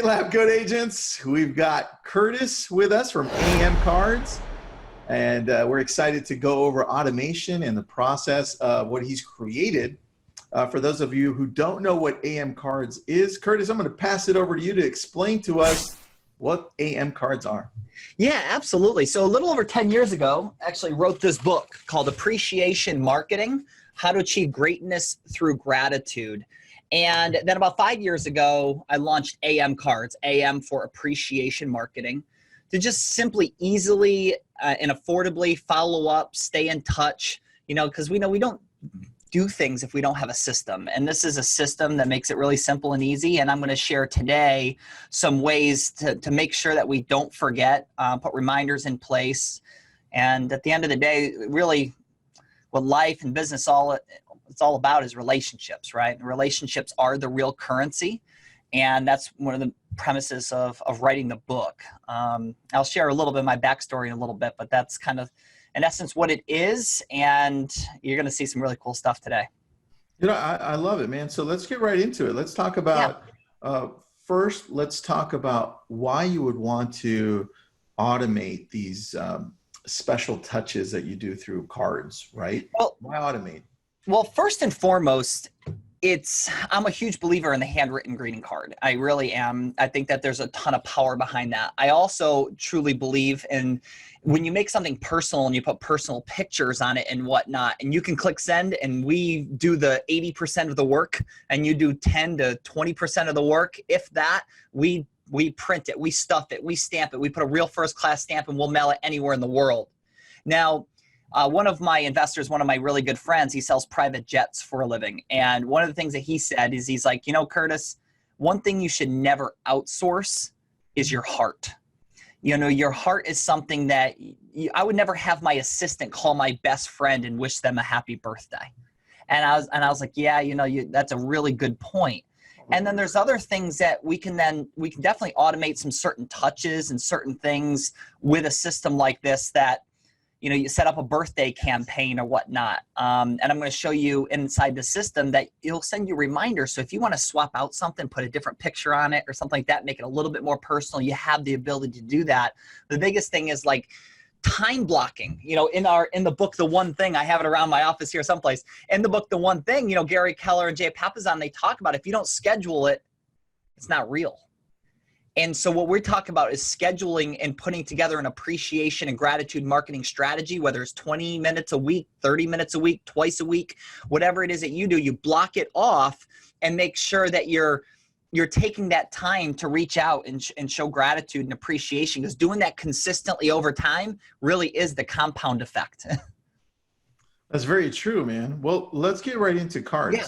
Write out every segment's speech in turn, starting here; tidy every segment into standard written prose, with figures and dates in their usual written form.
Lab Good Agents. We've got Curtis with us from AM Cards, and we're excited to go over automation and the process of what he's created. For those of you who don't know what AM Cards is, Curtis, I'm going to pass it over to you to explain to us what AM Cards are. Yeah, absolutely. So a little over 10 years ago, I actually wrote this book called Appreciation Marketing: How to Achieve Greatness Through Gratitude. And then about 5 years ago, I launched AM Cards, AM for Appreciation Marketing, to just simply, easily, and affordably follow up, stay in touch, because we know we don't do things if we don't have a system. And this is a system that makes it really simple and easy. And I'm going to share today some ways to make sure that we don't forget, put reminders in place. And at the end of the day, really what life and business it's all about is relationships, right? And relationships are the real currency. And that's one of the premises of writing the book. I'll share a little bit of my backstory in a little bit, but that's kind of, in essence, what it is. And you're going to see some really cool stuff today. I love it, man. So let's get right into it. Let's talk about, first, let's talk about why you would want to automate these special touches that you do through cards, right? Well, why automate? Well, first and foremost, I'm a huge believer in the handwritten greeting card. I really am. I think that there's a ton of power behind that. I also truly believe in when you make something personal and you put personal pictures on it and whatnot, and you can click send and we do the 80% of the work and you do 10 to 20% of the work. If that, we print it, we stuff it, we stamp it, we put a real first class stamp and we'll mail it anywhere in the world. Now, one of my investors, one of my really good friends, he sells private jets for a living. And one of the things that he said is he's like, Curtis, one thing you should never outsource is your heart. Your heart is something that I would never have my assistant call my best friend and wish them a happy birthday. And I was like, yeah, that's a really good point. And then there's other things that we can definitely automate some certain touches and certain things with a system like this that, you set up a birthday campaign or whatnot. And I'm going to show you inside the system that it'll send you reminders. So if you want to swap out something, put a different picture on it or something like that, make it a little bit more personal, you have the ability to do that. The biggest thing is like time blocking. In the book, The One Thing, I have it around my office here someplace. In the book, The One Thing, Gary Keller and Jay Papasan, they talk about if you don't schedule it, it's not real. And so what we're talking about is scheduling and putting together an appreciation and gratitude marketing strategy, whether it's 20 minutes a week, 30 minutes a week, twice a week, whatever it is that you do, you block it off and make sure that you're taking that time to reach out and show gratitude and appreciation, because doing that consistently over time really is the compound effect. That's very true, man. Well, let's get right into cards. Yeah.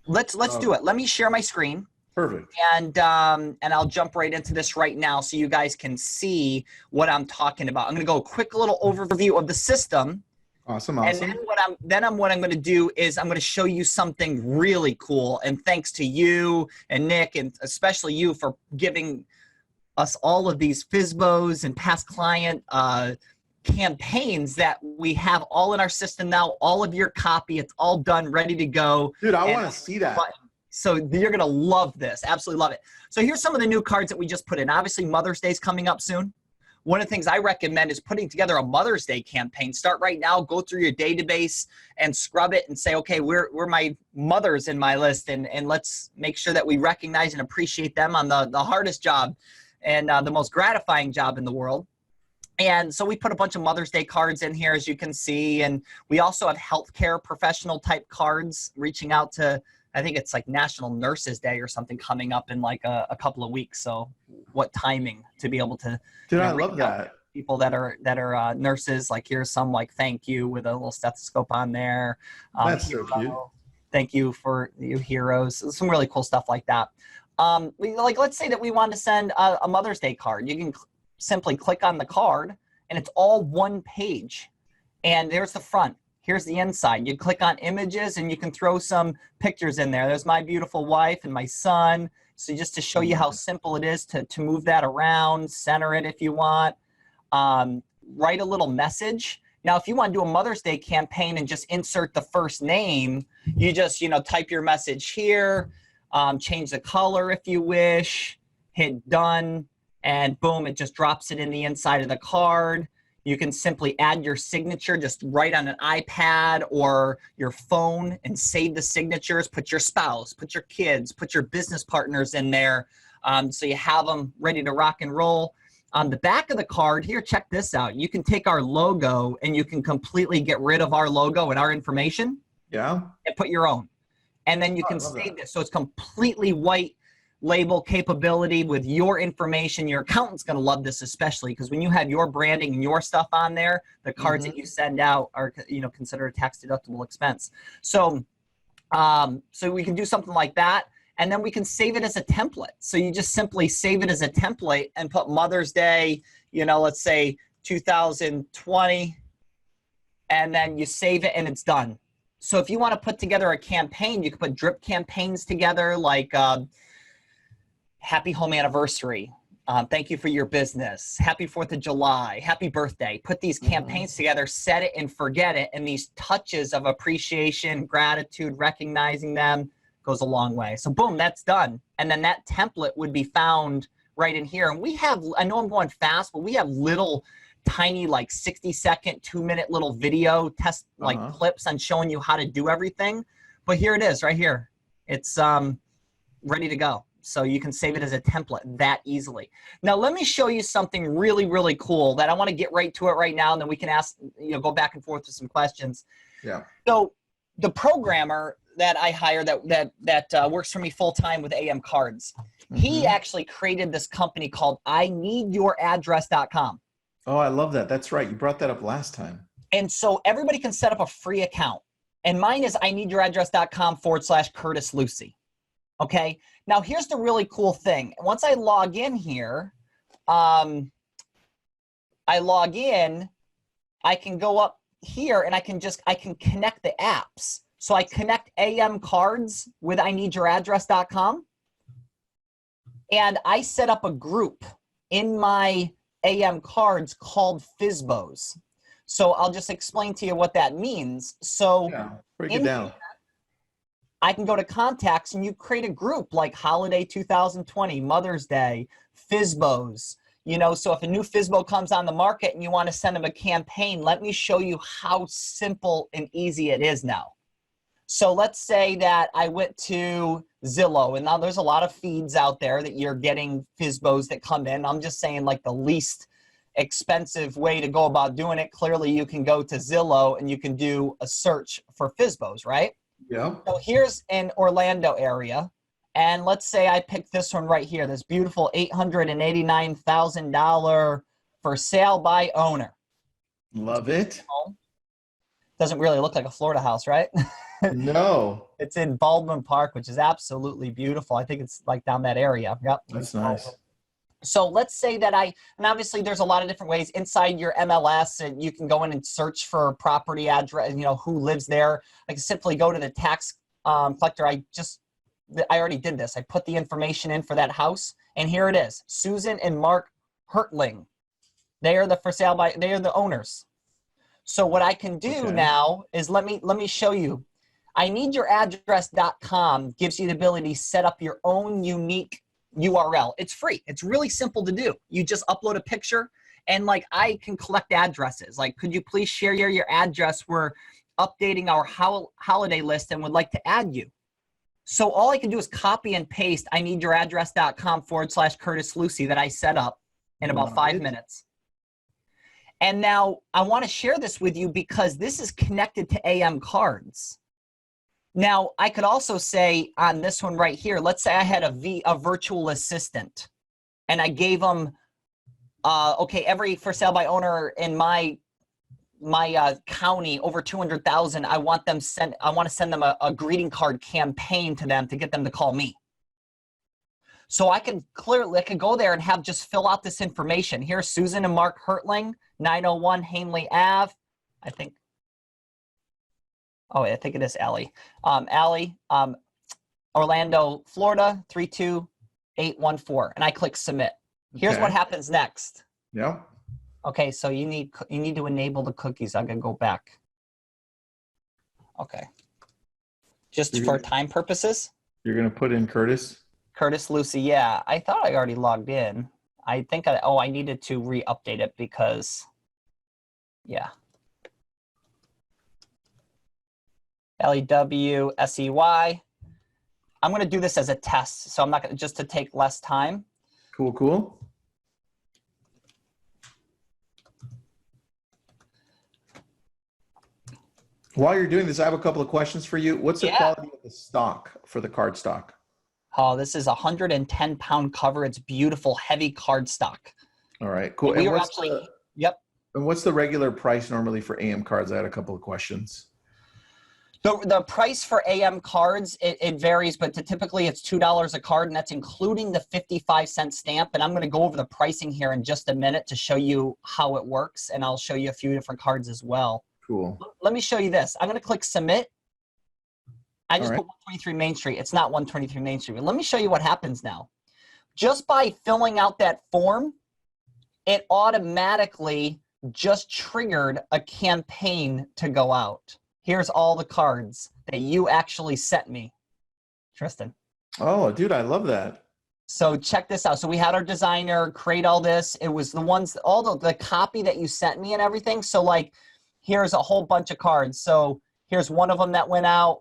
Let's do it. Let me share my screen. Perfect. And I'll jump right into this right now so you guys can see what I'm talking about. I'm going to go a quick little overview of the system. Awesome. And then what I'm going to do is I'm going to show you something really cool. And thanks to you and Nick, and especially you, for giving us all of these FSBOs and past client campaigns that we have all in our system now. All of your copy, it's all done, ready to go. Dude, I want to see that. So you're going to love this. Absolutely love it. So here's some of the new cards that we just put in. Obviously, Mother's Day is coming up soon. One of the things I recommend is putting together a Mother's Day campaign. Start right now, go through your database and scrub it and say, okay, we're my mothers in my list, and let's make sure that we recognize and appreciate them on the hardest job and the most gratifying job in the world. And so we put a bunch of Mother's Day cards in here, as you can see. And we also have healthcare professional type cards reaching out to, I think it's like National Nurses Day or something coming up in like a couple of weeks. So what timing to be able to I love that. People that are nurses, like here's some like thank you with a little stethoscope on there. That's so cute. Thank you for you heroes. Some really cool stuff like that. Let's say that we want to send a Mother's Day card. You can simply click on the card and it's all one page. And there's the front. Here's the inside. You click on images and you can throw some pictures in there. There's my beautiful wife and my son. So just to show you how simple it is to move that around, center it if you want. Write a little message. Now, if you want to do a Mother's Day campaign and just insert the first name, you just, type your message here, change the color if you wish, hit done, and boom, it just drops it in the inside of the card. You can simply add your signature just right on an iPad or your phone and save the signatures. Put your spouse, put your kids, put your business partners in there, so you have them ready to rock and roll. On the back of the card here, check this out. You can take our logo and you can completely get rid of our logo and our information. Yeah. And put your own. And then you can save this. So it's completely white label capability with your information. Your accountant's going to love this, especially because when you have your branding and your stuff on there, the cards that you send out are, considered a tax deductible expense. So, so we can do something like that. And then we can save it as a template. So you just simply save it as a template and put Mother's Day, let's say 2020, and then you save it and it's done. So if you want to put together a campaign, you can put drip campaigns together like Happy Home Anniversary, thank you for your business, Happy 4th of July, Happy Birthday. Put these campaigns together, set it and forget it. And these touches of appreciation, gratitude, recognizing them goes a long way. So boom, that's done. And then that template would be found right in here. And we have, I know I'm going fast, but we have little tiny, like 60-second, 2-minute little video test clips on showing you how to do everything. But here it is right here. It's ready to go. So you can save it as a template that easily. Now let me show you something really, really cool that I want to get right to it right now, and then we can ask, go back and forth with some questions. Yeah. So the programmer that I hire that works for me full time with AM Cards, he actually created this company called INeedYourAddress.com. Oh, I love that. That's right. You brought that up last time. And so everybody can set up a free account. And mine is INeedYourAddress.com/Curtis Lewsey. Okay. Now here's the really cool thing. Once I log in here, I can go up here and I can connect the apps. So I connect AM Cards with INeedYourAddress.com. And I set up a group in my AM Cards called FSBOs. So I'll just explain to you what that means. So break it down. I can go to contacts and you create a group like Holiday 2020, Mother's Day, FSBOs. So if a new FSBO comes on the market and you want to send them a campaign, let me show you how simple and easy it is now. So let's say that I went to Zillow, and now there's a lot of feeds out there that you're getting FSBOs that come in. I'm just saying like the least expensive way to go about doing it. Clearly you can go to Zillow and you can do a search for FSBOs, right? Yeah. So here's an Orlando area. And let's say I picked this one right here, this beautiful $889,000 for sale by owner. Love it. Doesn't really look like a Florida house, right? No. It's in Baldwin Park, which is absolutely beautiful. I think it's like down that area. Yep. That's nice. So let's say that and obviously there's a lot of different ways inside your MLS, and you can go in and search for property address, who lives there. I can simply go to the tax collector. I already did this. I put the information in for that house, and here it is. Susan and Mark Hertling. They are they are the owners. So what I can do now is let me show you. INeedYourAddress.com gives you the ability to set up your own unique URL. It's free. It's really simple to do. You just upload a picture, and like I can collect addresses. Like, could you please share your address? We're updating our holiday list and would like to add you. So all I can do is copy and paste INeedYourAddress.com/Curtis Lewsey that I set up in about 5 minutes. And now I want to share this with you because this is connected to AM Cards. Now, I could also say on this one right here, let's say I had a virtual assistant, and I gave them, every for sale by owner in my county over 200,000. I want to send them a greeting card campaign to them to get them to call me. So I could go there and have just fill out this information. Here's Susan and Mark Hertling, 901 Hanley Ave. I think it is Allie. Allie, Orlando, Florida, 32814. And I click submit. Here's what happens next. Yeah. Okay, so you need to enable the cookies. I'm gonna go back. Okay. Just for time purposes. You're gonna put in Curtis Curtis Lewsey. Yeah, I thought I already logged in. I think I needed to re-update it because, yeah. LEWSEY. I'm going to do this as a test, so I'm not going to, just to take less time. Cool, cool. While you're doing this, I have a couple of questions for you. What's the quality of the stock for the card stock? Oh, this is 110-pound cover. It's beautiful, heavy card stock. All right, cool. And we were actually, yep. And what's the regular price normally for AM cards? I had a couple of questions. The price for AM cards, it varies, but typically it's $2 a card, and that's including the 55-cent stamp. And I'm going to go over the pricing here in just a minute to show you how it works, and I'll show you a few different cards as well. Cool. Let me show you this. I'm going to click Submit. I just put 123 Main Street. It's not 123 Main Street. But let me show you what happens now. Just by filling out that form, it automatically just triggered a campaign to go out. Here's all the cards that you actually sent me, Tristan. Oh, dude, I love that. So check this out. So we had our designer create all this. It was the ones, all the copy that you sent me and everything. So like, here's a whole bunch of cards. So here's one of them that went out.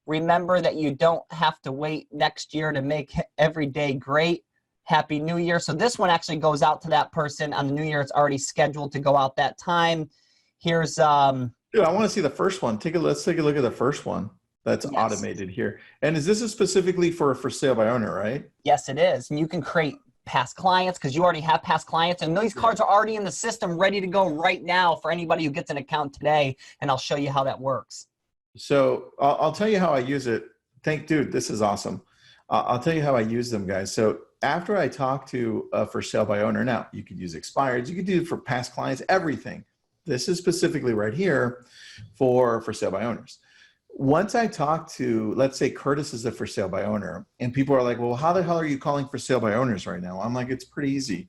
Remember that you don't have to wait next year to make every day great. Happy New Year. So this one actually goes out to that person on the New Year. It's already scheduled to go out that time. Here's dude, I want to see the first one. Let's take a look at the first one that's automated here. And is this specifically for sale by owner, right? Yes, it is. And you can create past clients because you already have past clients, and these cards are already in the system ready to go right now for anybody who gets an account today. And I'll show you how that works. So I'll tell you how I use it. Dude, this is awesome. I'll tell you how I use them, guys. So after I talk to for sale by owner, now you could use expireds, you could do it for past clients, everything. This is specifically right here for sale by owners. Once I talk to, let's say Curtis is a for sale by owner, and people are like, well, how the hell are you calling for sale by owners right now? I'm like, it's pretty easy.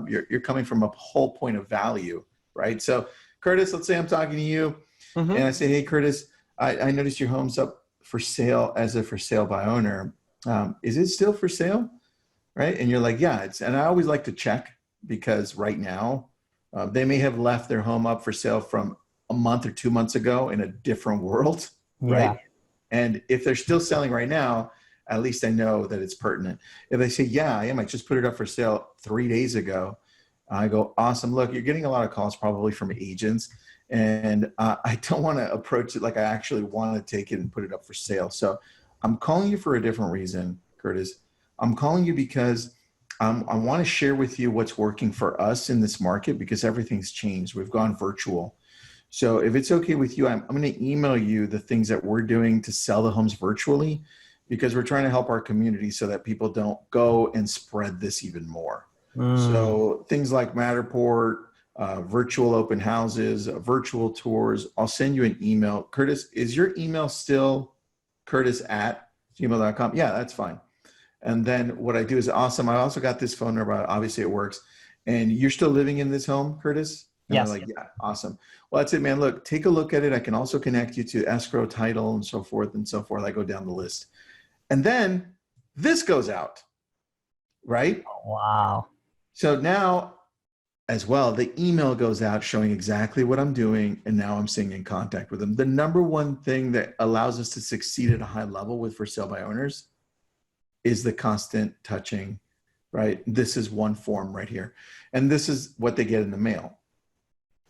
You're coming from a whole point of value, right? So Curtis, let's say I'm talking to you and I say, hey, Curtis, I noticed your home's up for sale as a for sale by owner. Is it still for sale? Right? And you're like, yeah, and I always like to check because right now they may have left their home up for sale from a month or 2 months ago in a different world. Right. And if they're still selling right now, at least I know that it's pertinent. If they say, yeah, I am, I just put it up for sale 3 days ago. I go, awesome. Look, you're getting a lot of calls probably from agents. And I don't want to approach it like I actually want to take it and put it up for sale. So I'm calling you for a different reason, Curtis. I'm calling you because I want to share with you what's working for us in this market because everything's changed. We've gone virtual. So if it's okay with you, I'm going to email you the things that we're doing to sell the homes virtually because we're trying to help our community so that people don't go and spread this even more. So things like Matterport, virtual open houses, virtual tours. I'll send you an email. Curtis, is your email still curtis@gmail.com? Yeah, that's fine. And then what I do is awesome. I also got this phone number. Obviously it works. And you're still living in this home, Curtis? And yes. Like, yeah, awesome. Well, that's it, man. Look, take a look at it. I can also connect you to escrow, title, and so forth and so forth. I go down the list. And then this goes out, right? Oh, wow. So now as well, the email goes out showing exactly what I'm doing. And now I'm staying in contact with them. The number one thing that allows us to succeed at a high level with for sale by owners is the constant touching, right? This is one form right here. And this is what they get in the mail.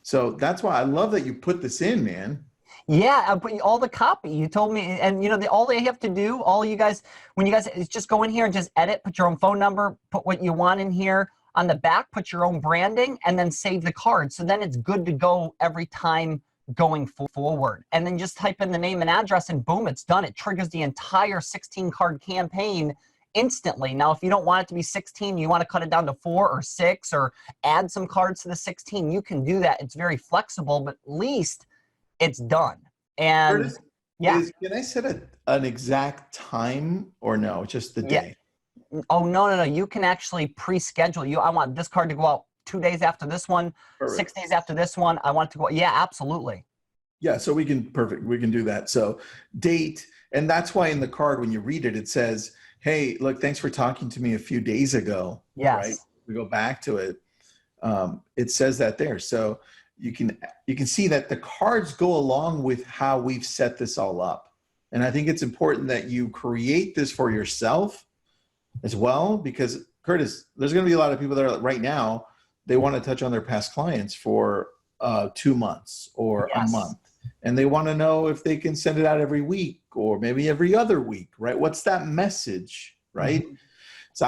So that's why I love that you put this in, man. Yeah, I put all the copy. You told me, and you know, all they have to do, all you guys, when you guys, is just go in here and just edit, put your own phone number, put what you want in here. On the back, put your own branding, and then save the card. So then it's good to go every time going forward. And then just type in the name and address, and boom, it's done. It triggers the entire 16-card campaign instantly. Now, if you don't want it to be 16, you want to cut it down to 4 or 6 or add some cards to the 16, you can do that. It's very flexible, but at least it's done. And Curtis, yeah. Can I set an exact time or no, just the day? Oh, no. You can actually pre-schedule. I want this card to go out 2 days after this one, Perfect. 6 days after this one. I want it to go. Yeah, absolutely. Yeah, so perfect. We can do that. So date, and that's why in the card, when you read it, it says, hey, look, thanks for talking to me a few days ago, right? Yes. We go back to it. It says that there. So you can see that the cards go along with how we've set this all up. And I think it's important that you create this for yourself as well, because Curtis, there's going to be a lot of people that are right now, they want to touch on their past clients for 2 months or a month. And they want to know if they can send it out every week or maybe every other week, right? What's that message, right? Mm-hmm. So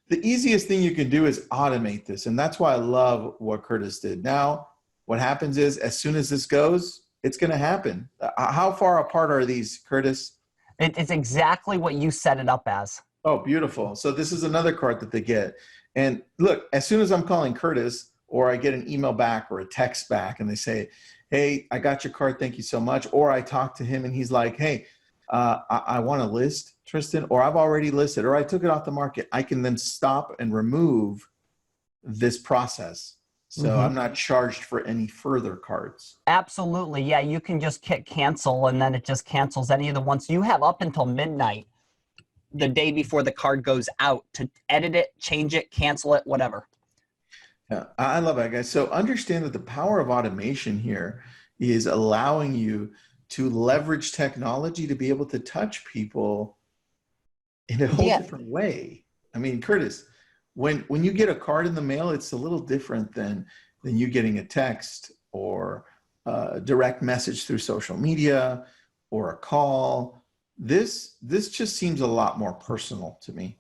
the easiest thing you can do is automate this. And that's why I love what Curtis did. Now, what happens is as soon as this goes, it's going to happen. How far apart are these, Curtis? It's exactly what you set it up as. Oh, beautiful. So this is another card that they get. And look, as soon as I'm calling Curtis or I get an email back or a text back and they say, hey, I got your card, thank you so much. Or I talk to him and he's like, hey, I want to list, Tristan, or I've already listed, or I took it off the market. I can then stop and remove this process. So I'm not charged for any further cards. Absolutely. Yeah, you can just hit cancel and then it just cancels any of the ones. You have up until midnight the day before the card goes out to edit it, change it, cancel it, whatever. Yeah, I love that, guys. So understand that the power of automation here is allowing you to leverage technology to be able to touch people in a whole different way. I mean, Curtis, when you get a card in the mail, it's a little different than you getting a text or a direct message through social media or a call. This just seems a lot more personal to me.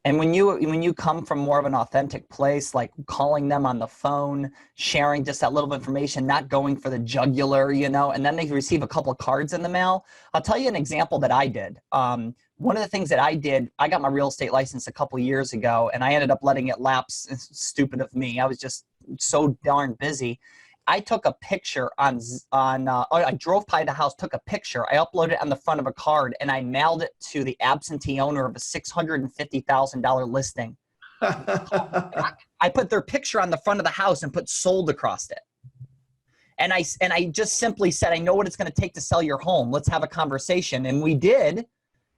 And when you come from more of an authentic place, like calling them on the phone, sharing just that little information, not going for the jugular, and then they receive a couple of cards in the mail. I'll tell you an example that I did. One of the things that I did, I got my real estate license a couple of years ago, and I ended up letting it lapse. It's stupid of me. I was just so darn busy. I took a picture I drove by the house, took a picture, I uploaded it on the front of a card, and I mailed it to the absentee owner of a $650,000 listing. I put their picture on the front of the house and put sold across it. And I just simply said, I know what it's going to take to sell your home. Let's have a conversation. And we did.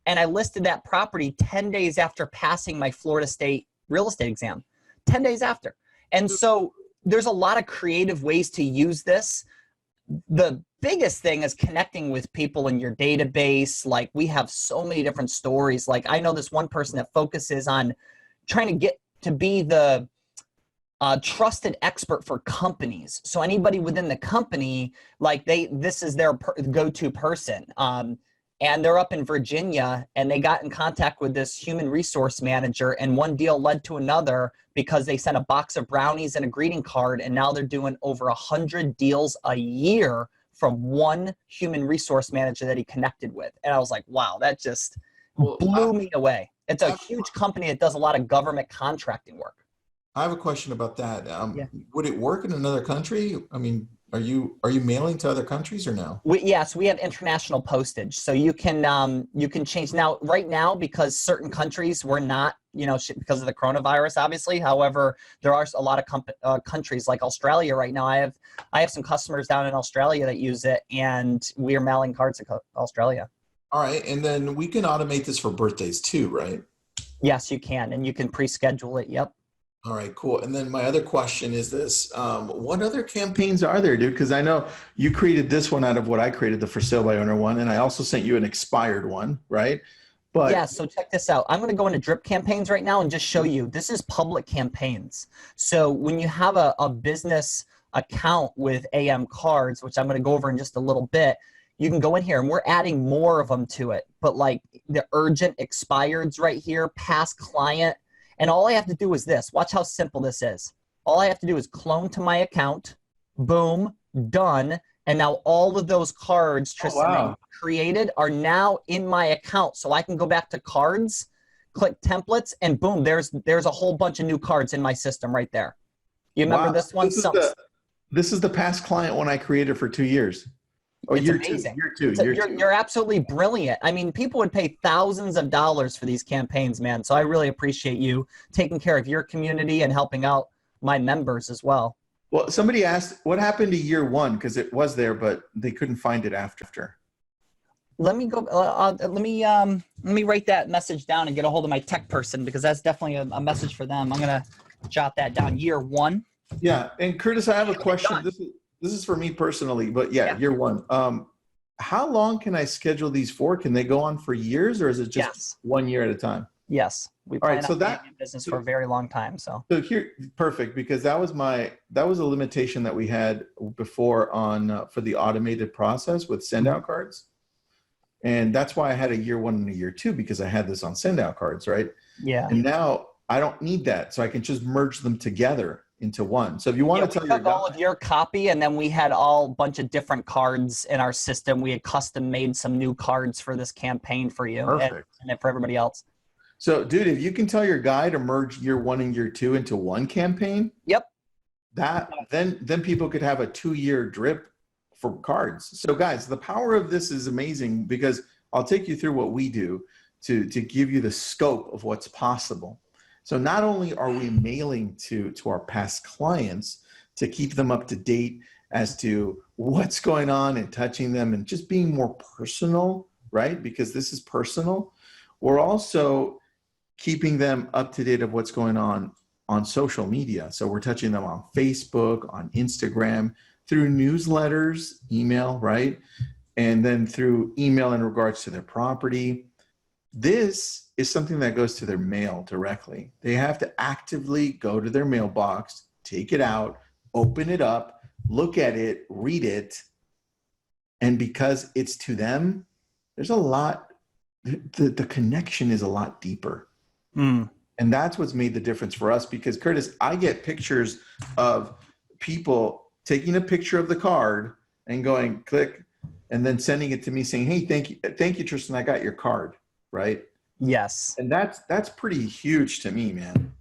And I listed that property 10 days after passing my Florida State real estate exam, 10 days after. And so there's a lot of creative ways to use this. The biggest thing is connecting with people in your database. Like, we have so many different stories. Like, I know this one person that focuses on trying to get to be the trusted expert for companies. So anybody within the company, like this is their go-to person. And they're up in Virginia, and they got in contact with this human resource manager, and one deal led to another because they sent a box of brownies and a greeting card, and now they're doing over 100 deals a year from one human resource manager that he connected with. And I was like, wow, that just blew me away. It's a huge company that does a lot of government contracting work. I have a question about that. Would it work in another country? I mean, are you mailing to other countries or no? Yes, we have international postage, so you can change now. Right now, because certain countries we're not, because of the coronavirus, obviously. However, there are a lot of countries like Australia right now. I have some customers down in Australia that use it, and we are mailing cards to Australia. All right, and then we can automate this for birthdays too, right? Yes, you can, and you can pre-schedule it. Yep. All right, cool. And then my other question is this. What other campaigns are there, dude? Because I know you created this one out of what I created, the for sale by owner one, and I also sent you an expired one, right? But yeah, so check this out. I'm going to go into drip campaigns right now and just show you. This is public campaigns. So when you have a business account with AM cards, which I'm going to go over in just a little bit, you can go in here and we're adding more of them to it. But like the urgent expireds right here, past client. And all I have to do is this. Watch how simple this is. All I have to do is clone to my account. Boom, done. And now all of those cards Tristan created are now in my account. So I can go back to cards, click templates, and boom, there's a whole bunch of new cards in my system right there. You remember this one? This is the past client one I created for 2 years. Oh, it's amazing. You're absolutely brilliant. I mean, people would pay thousands of dollars for these campaigns, man. So I really appreciate you taking care of your community and helping out my members as well. Well, somebody asked, what happened to year one? Because it was there, but they couldn't find it after. Let me go. Let me write that message down and get a hold of my tech person, because that's definitely a message for them. I'm gonna jot that down. Year 1. Yeah. And Curtis, I have a question. done. This is for me personally, but yeah, year 1. How long can I schedule these for? Can they go on for years, or is it just Yes. 1 year at a time? Yes. We All plan right, so on that- being in business for a very long time. So So here, perfect, because that was a limitation that we had before on for the automated process with send out cards, and that's why I had a year 1 and a year 2, because I had this on send out cards, right? yeah. And now I don't need that, so I can just merge them together into one. So if you want Yeah, to tell we your took all of your copy, and then we had all bunch of different cards in our system. We had custom made some new cards for this campaign for you Perfect. and for everybody else. So, dude, if you can tell your guy to merge year 1 and year 2 into one campaign, Yep. then people could have a 2-year drip for cards. So, guys, the power of this is amazing, because I'll take you through what we do to give you the scope of what's possible. So, not only are we mailing to our past clients to keep them up to date as to what's going on and touching them and just being more personal, right? Because this is personal. We're also keeping them up to date of what's going on social media. So we're touching them on Facebook, on Instagram, through newsletters, email, right? And then through email in regards to their property. This is something that goes to their mail directly. They have to actively go to their mailbox, take it out, open it up, look at it, read it. And because it's to them, there's a lot, the connection is a lot deeper. And that's what's made the difference for us, because Curtis, I get pictures of people taking a picture of the card and going click, and then sending it to me saying, hey, thank you, Tristan, I got your card, right? Yes. And that's pretty huge to me, man.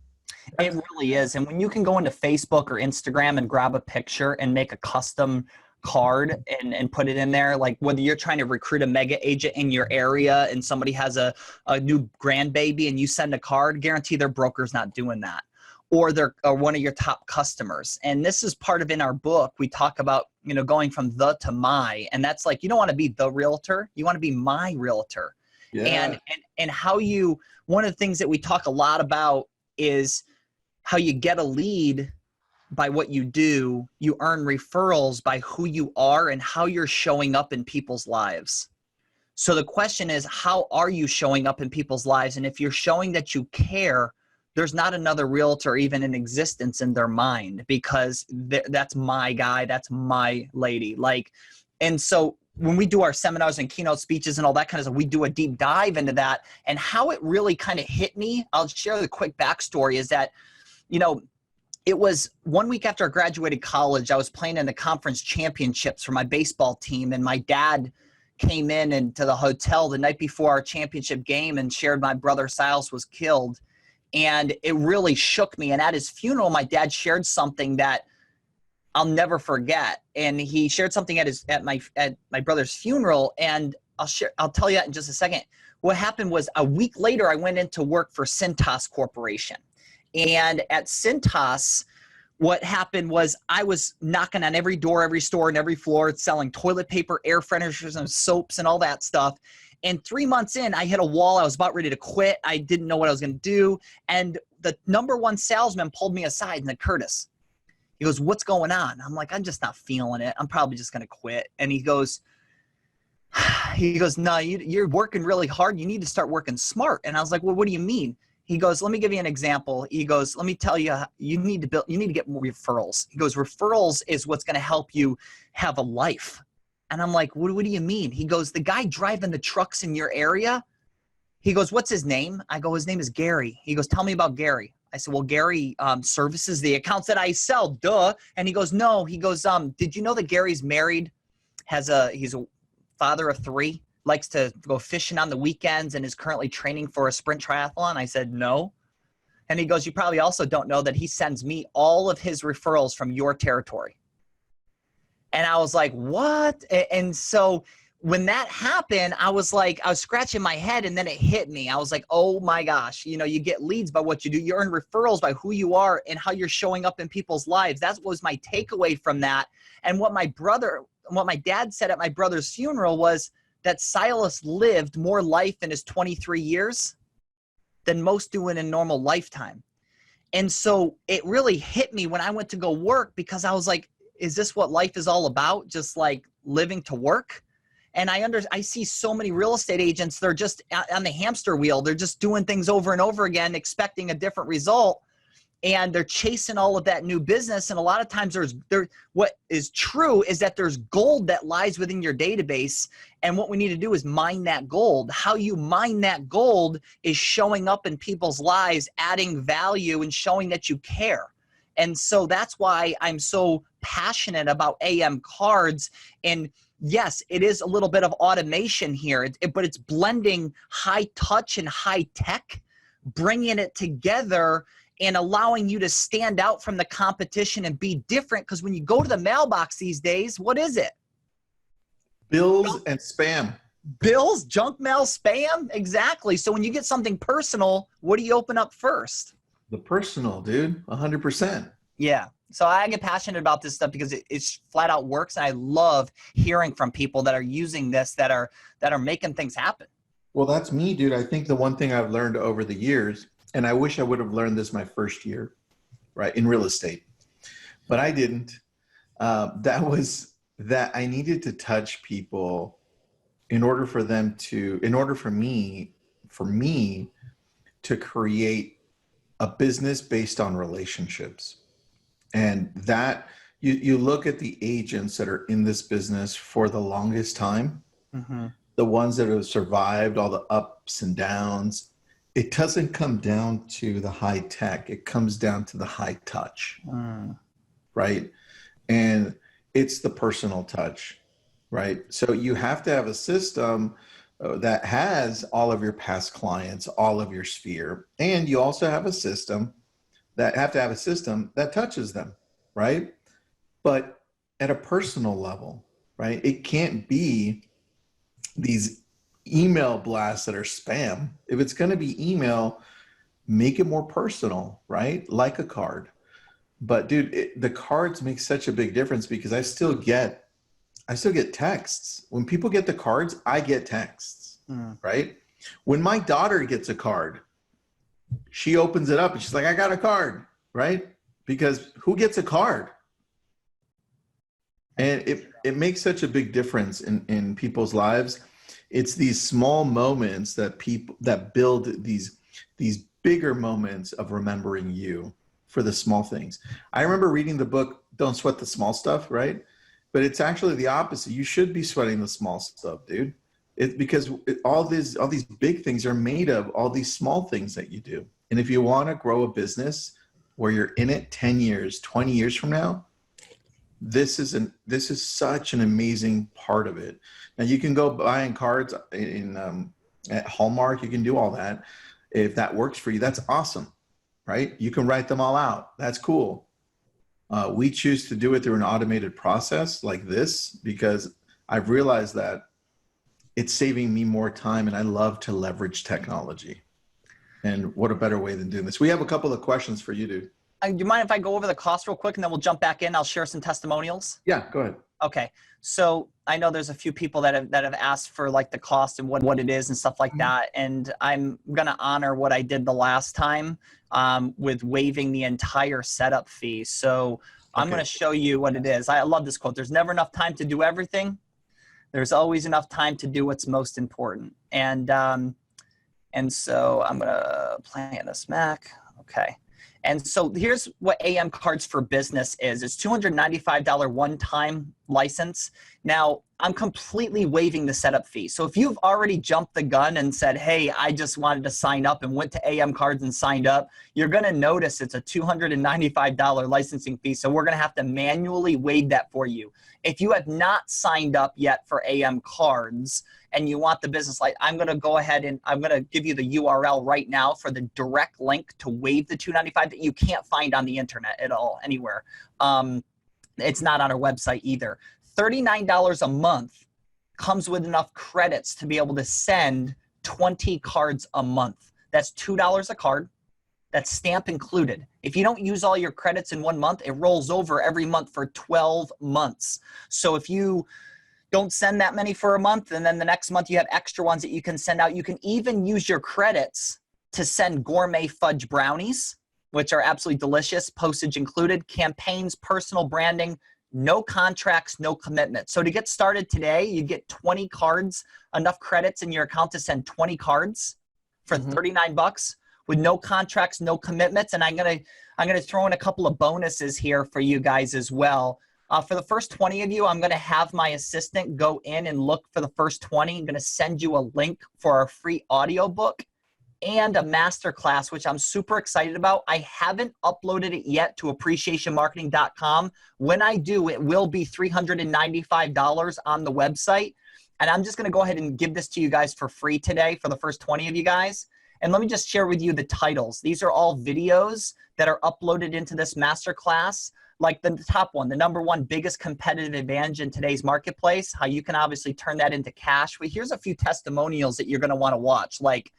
It really is. And when you can go into Facebook or Instagram and grab a picture and make a custom card and put it in there, like whether you're trying to recruit a mega agent in your area and somebody has a new grandbaby and you send a card, guarantee their broker's not doing that, or they're one of your top customers. And this is part of, in our book, we talk about, going from the to my, and that's like, you don't want to be the realtor, you want to be my realtor. Yeah. And how you, one of the things that we talk a lot about is how you get a lead by what you do, you earn referrals by who you are and how you're showing up in people's lives. So the question is, how are you showing up in people's lives? And if you're showing that you care, there's not another realtor even in existence in their mind, because that's my guy, that's my lady. And so when we do our seminars and keynote speeches and all that kind of stuff, we do a deep dive into that. And how it really kind of hit me, I'll share the quick backstory, is that, it was 1 week after I graduated college. I was playing in the conference championships for my baseball team, and my dad came into the hotel the night before our championship game and shared my brother Silas was killed. And it really shook me. And at his funeral, my dad shared something that I'll never forget. And he shared something at my brother's funeral, and I'll tell you that in just a second. What happened was, a week later, I went into work for Cintas Corporation. And at Cintas, what happened was I was knocking on every door, every store, and every floor, selling toilet paper, air fresheners, and soaps and all that stuff. And 3 months in, I hit a wall. I was about ready to quit. I didn't know what I was going to do. And the number one salesman pulled me aside and said, Curtis, he goes, what's going on? I'm like, I'm just not feeling it. I'm probably just going to quit. And he goes, no, you're working really hard. You need to start working smart. And I was like, well, what do you mean? He goes, let me give you an example. He goes, let me tell you, you need to get more referrals. He goes, referrals is what's going to help you have a life. And I'm like, what do you mean? He goes, the guy driving the trucks in your area. He goes, what's his name? I go, his name is Gary. He goes, tell me about Gary. I said, well, Gary services the accounts that I sell, duh. And he goes, no. He goes, did you know that Gary's married? He's a father of 3. Likes to go fishing on the weekends and is currently training for a sprint triathlon? I said, no. And he goes, you probably also don't know that he sends me all of his referrals from your territory. And I was like, what? And so when that happened, I was scratching my head, and then it hit me. I was like, oh my gosh, you get leads by what you do. You earn referrals by who you are and how you're showing up in people's lives. That was my takeaway from that. And what my dad said at my brother's funeral was, that Silas lived more life in his 23 years than most do in a normal lifetime. And so it really hit me when I went to go work, because I was like, is this what life is all about? Just like living to work? And I see so many real estate agents, they're just on the hamster wheel. They're just doing things over and over again, expecting a different result. And they're chasing all of that new business. And a lot of times what is true is that there's gold that lies within your database. And what we need to do is mine that gold. How you mine that gold is showing up in people's lives, adding value and showing that you care. And so that's why I'm so passionate about AM cards. And yes, it is a little bit of automation here, but it's blending high touch and high tech, bringing it together and allowing you to stand out from the competition and be different. Because when you go to the mailbox these days, what is it? Bills and spam. Bills, junk mail, spam. Exactly. So when you get something personal, what do you open up first? The personal, dude. 100%. Yeah. So I get passionate about this stuff because it's flat out works. And I love hearing from people that are using this, that are making things happen. Well, that's me, dude. I think the one thing I've learned over the years, and I wish I would have learned this my first year, right, in real estate, but I didn't. That was that I needed to touch people in order for me to create a business based on relationships. And that you look at the agents that are in this business for the longest time, mm-hmm. the ones that have survived all the ups and downs. It doesn't come down to the high tech. It comes down to the high touch, right? And it's the personal touch, right? So you have to have a system that has all of your past clients, all of your sphere. And you also have a system that touches them, right? But at a personal level, right? It can't be these email blasts that are spam. If it's going to be email, make it more personal, right? Like a card. But dude, the cards make such a big difference because I still get texts. When people get the cards, I get texts, right? When my daughter gets a card, she opens it up and she's like, I got a card, right? Because who gets a card? And it makes such a big difference in people's lives. It's these small moments that build these bigger moments of remembering you for the small things. I remember reading the book, Don't Sweat the Small Stuff, right? But it's actually the opposite. You should be sweating the small stuff, dude. It's because all these big things are made of all these small things that you do. And if you want to grow a business where you're in it 10 years, 20 years from now, this is such an amazing part of it. Now you can go buying cards at Hallmark. You can do all that. If that works for you, that's awesome, right? You can write them all out. That's cool. We choose to do it through an automated process like this because I've realized that it's saving me more time, and I love to leverage technology. And what a better way than doing this? We have a couple of questions for you, dude. Do you mind if I go over the cost real quick and then we'll jump back in? I'll share some testimonials. Yeah, go ahead. Okay. So I know there's a few people that have asked for like the cost and what it is and stuff like that. And I'm going to honor what I did the last time with waiving the entire setup fee. So I'm going to show you what it is. I love this quote. There's never enough time to do everything. There's always enough time to do what's most important. And so I'm going to play on this Mac. Okay. And so here's what AM Cards for Business is. It's $295 one-time license. Now, I'm completely waiving the setup fee. So if you've already jumped the gun and said, hey, I just wanted to sign up and went to AM Cards and signed up, you're going to notice it's a $295 licensing fee. So we're going to have to manually waive that for you. If you have not signed up yet for AM Cards and you want the business license, I'm going to go ahead and I'm going to give you the URL right now for the direct link to waive the $295 that you can't find on the internet at all, anywhere. It's not on our website either. $39 a month comes with enough credits to be able to send 20 cards a month. That's $2 a card. That's stamp included. If you don't use all your credits in 1 month, it rolls over every month for 12 months. So if you don't send that many for a month, and then the next month you have extra ones that you can send out. You can even use your credits to send gourmet fudge brownies, which are absolutely delicious, postage included, campaigns, personal branding, no contracts, no commitment. So to get started today, you get 20 cards, enough credits in your account to send 20 cards for $39 with no contracts, no commitments. And I'm gonna throw in a couple of bonuses here for you guys as well. For the first 20 of you, I'm going to have my assistant go in and look for the first 20. I'm going to send you a link for our free audiobook and a masterclass, which I'm super excited about. I haven't uploaded it yet to appreciationmarketing.com. When I do, it will be $395 on the website. And I'm just going to go ahead and give this to you guys for free today for the first 20 of you guys. And let me just share with you the titles. These are all videos that are uploaded into this masterclass. Like the top one, the #1 biggest competitive advantage in today's marketplace, how you can obviously turn that into cash. Well, here's a few testimonials that you're going to want to watch, like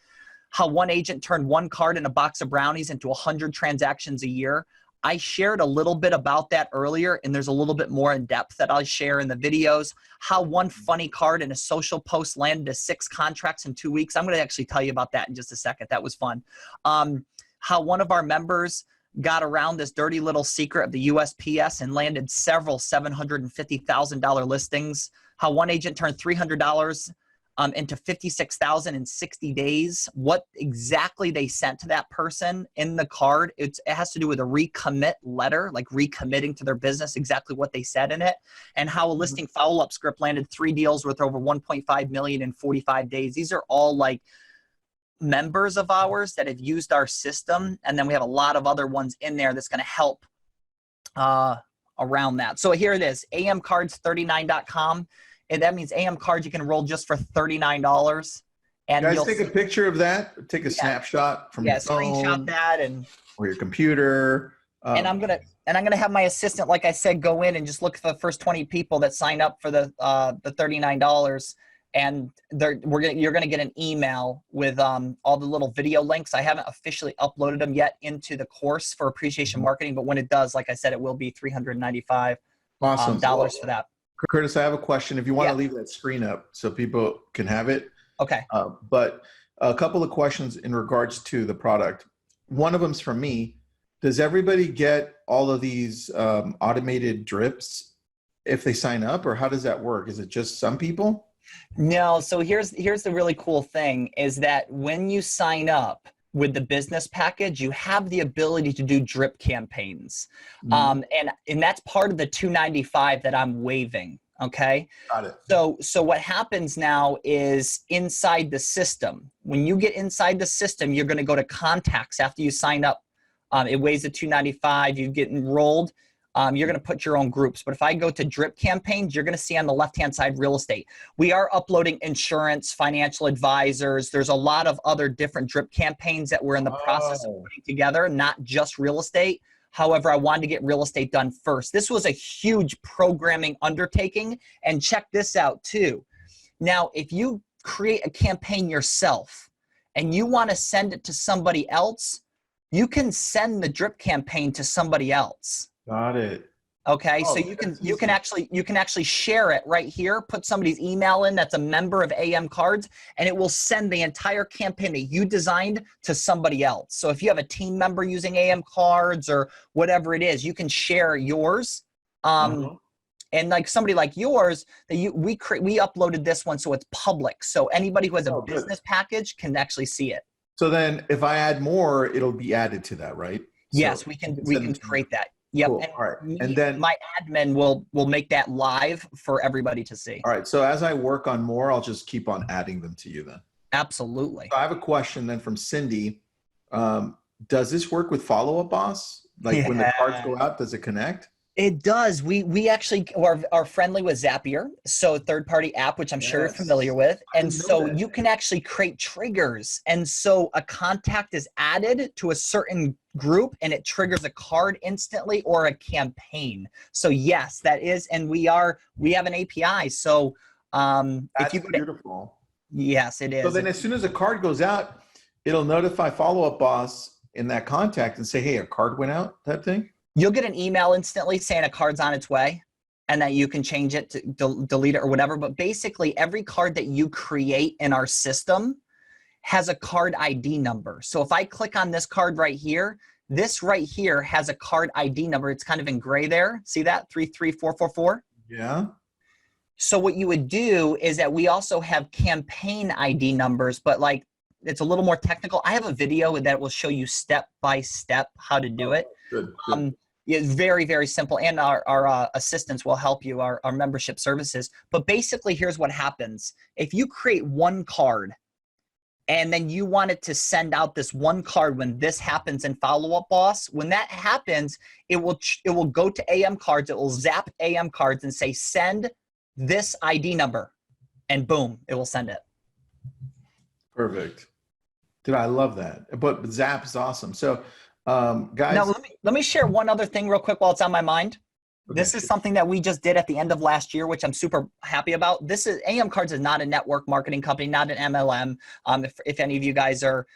how one agent turned 1 card and a box of brownies into 100 transactions a year. I shared a little bit about that earlier, and there's a little bit more in depth that I'll share in the videos. How one funny card in a social post landed to 6 contracts in 2 weeks. I'm going to actually tell you about that in just a second. That was fun. How one of our members got around this dirty little secret of the USPS and landed several $750,000 listings. How one agent turned $300 into $56,000 in 60 days. What exactly they sent to that person in the card, it has to do with a recommit letter, like recommitting to their business, exactly what they said in it. And how a listing follow-up script landed 3 deals worth over $1.5 million in 45 days. These are all like members of ours that have used our system, and then we have a lot of other ones in there that's going to help around that. So here it is, amcards39.com, and that means AM cards you can enroll just for $39. And guys, take a picture of that. Take a snapshot from your phone, screenshot that, and or your computer. And I'm gonna have my assistant, like I said, go in and just look for the first 20 people that sign up for the $39. And you're going to get an email with all the little video links. I haven't officially uploaded them yet into the course for appreciation marketing, but when it does, like I said, it will be $395 dollars for that. Curtis, I have a question. If you want to leave that screen up so people can have it. Okay. But a couple of questions in regards to the product. One of them's from me. Does everybody get all of these automated drips if they sign up, or how does that work? Is it just some people? No, so here's the really cool thing is that when you sign up with the business package, you have the ability to do drip campaigns. And that's part of the $295 that I'm waiving. Okay. Got it. So what happens now is inside the system, when you get inside the system, you're going to go to contacts after you sign up. It weighs the $295, you get enrolled. You're going to put your own groups. But if I go to drip campaigns, you're going to see on the left-hand side real estate. We are uploading insurance, financial advisors. There's a lot of other different drip campaigns that we're in the process of putting together, not just real estate. However, I wanted to get real estate done first. This was a huge programming undertaking. And check this out too. Now, if you create a campaign yourself and you want to send it to somebody else, you can send the drip campaign to somebody else. Got it. Okay, so you can actually share it right here. Put somebody's email in that's a member of AM Cards, and it will send the entire campaign that you designed to somebody else. So if you have a team member using AM Cards or whatever it is, you can share yours. And like somebody like yours, that we uploaded this one so it's public. So anybody who has a business package can actually see it. So then, if I add more, it'll be added to that, right? Yes, so we can create that. Yep. Cool. And, all right. And then my admin will make that live for everybody to see. All right. So as I work on more, I'll just keep on adding them to you then. Absolutely. So I have a question then from Cindy. Does this work with Follow Up Boss? Like when the cards go out, does it connect? It does. We actually are friendly with Zapier, so third-party app, which I'm sure you're familiar with. And so you can actually create triggers. And so a contact is added to a certain group and it triggers a card instantly or a campaign. So yes, that is, and we have an API. So That's beautiful. Yes, it is. So then as soon as a card goes out, it'll notify Follow Up Boss in that contact and say, hey, a card went out, that thing? You'll get an email instantly saying a card's on its way. and that you can change it to delete it or whatever. But basically every card that you create in our system has a card ID number. So if I click on this card right here, this right here has a card ID number. It's kind of in gray there. See that? 33444? Yeah. So what you would do is that we also have campaign ID numbers, but like it's a little more technical. I have a video that will show you step by step how to do it. Good. It's very, very simple. And our assistants will help you, our membership services. But basically, here's what happens. If you create one card and then you wanted to send out this one card when this happens in Follow-Up Boss, when that happens, it will go to AM Cards. It will zap AM Cards and say, send this ID number. And boom, it will send it. Perfect. Dude, I love that. But Zap is awesome. So, guys. Now, let me share one other thing real quick while it's on my mind. Okay. This is something that we just did at the end of last year, which I'm super happy about. This is AM Cards is not a network marketing company, not an MLM. If any of you guys are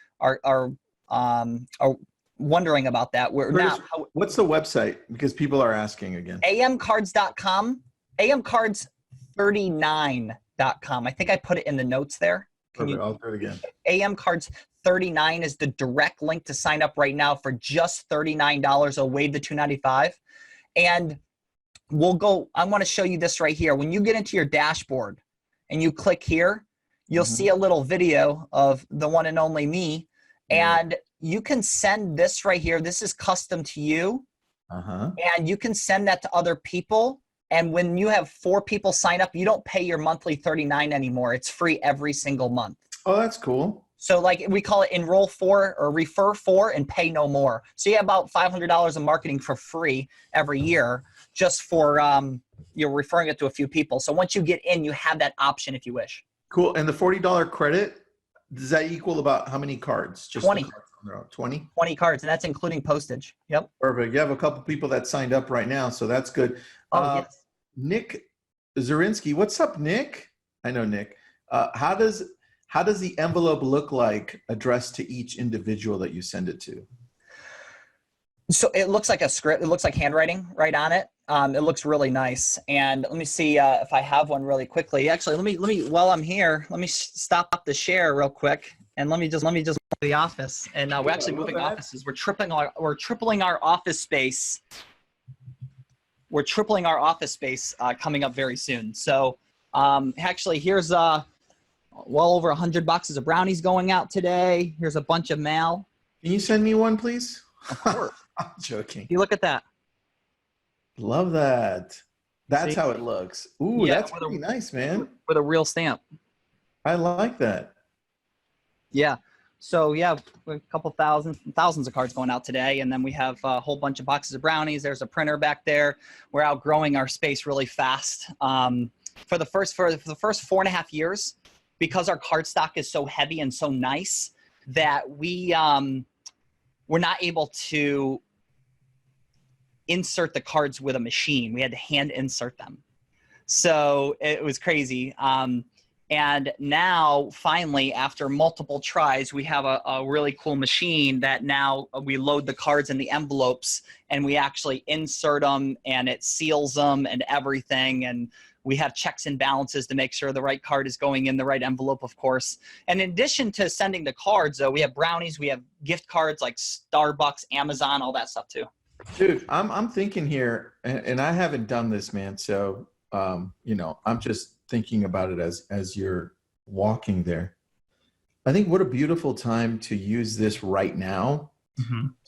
wondering about that, we're not. What's the website? Because people are asking again. amcards.com, amcards39.com. I think I put it in the notes there. I'll do it again. AM Cards 39 is the direct link to sign up right now for just $39. I'll waive the $295. And we'll go, I want to show you this right here. When you get into your dashboard and you click here, you'll see a little video of the one and only me. And you can send this right here. This is custom to you. And you can send that to other people. And when you have 4 people sign up, you don't pay your monthly $39 anymore. It's free every single month. Oh, that's cool. So like we call it enroll for or refer for and pay no more. So you have about $500 of marketing for free every year just for you're referring it to a few people. So once you get in, you have that option if you wish. Cool. And the $40 credit, does that equal about how many cards? Just 20. 20? 20 cards, and that's including postage. Yep. Perfect. You have a couple people that signed up right now, so that's good. Yes. Nick Zurinsky, what's up, Nick? I know Nick. How does the envelope look like addressed to each individual that you send it to? So it looks like a script. It looks like handwriting right on it. It looks really nice. And let me see if I have one really quickly. Actually, let me while I'm here, let me stop the share real quick, and let me just move to the office. And we're actually moving offices. We're tripling our office space. We're tripling our office space coming up very soon. So actually, here's well over 100 boxes of brownies going out today. Here's a bunch of mail. Can you send me one, please? Of course. I'm joking. You look at that. Love that. That's how it looks. Ooh, yeah, that's pretty nice, man. With a real stamp. I like that. Yeah. So yeah, a couple thousands of cards going out today, and then we have a whole bunch of boxes of brownies. There's a printer back there. We're outgrowing our space really fast. For the first 4.5 years, because our card stock is so heavy and so nice that we're not able to insert the cards with a machine. We had to hand insert them. So it was crazy. And now, finally, after multiple tries, we have a really cool machine that now we load the cards in the envelopes and we actually insert them and it seals them and everything. And we have checks and balances to make sure the right card is going in the right envelope, of course. And in addition to sending the cards, though, we have brownies, we have gift cards like Starbucks, Amazon, all that stuff too. Dude, I'm thinking here, and I haven't done this, man. So, I'm just thinking about it as you're walking there. I think what a beautiful time to use this right now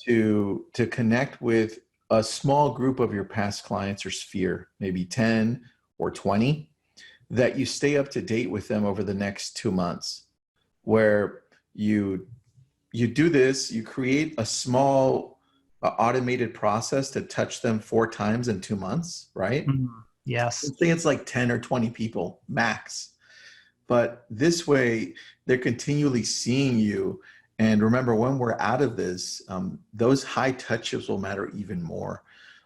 to connect with a small group of your past clients or sphere, maybe 10 or 20, that you stay up to date with them over the next 2 months, where you do this, you create a small automated process to touch them 4 times in 2 months, right? Yes. I think it's like 10 or 20 people max. But this way, they're continually seeing you. And remember, when we're out of this, those high touches will matter even more,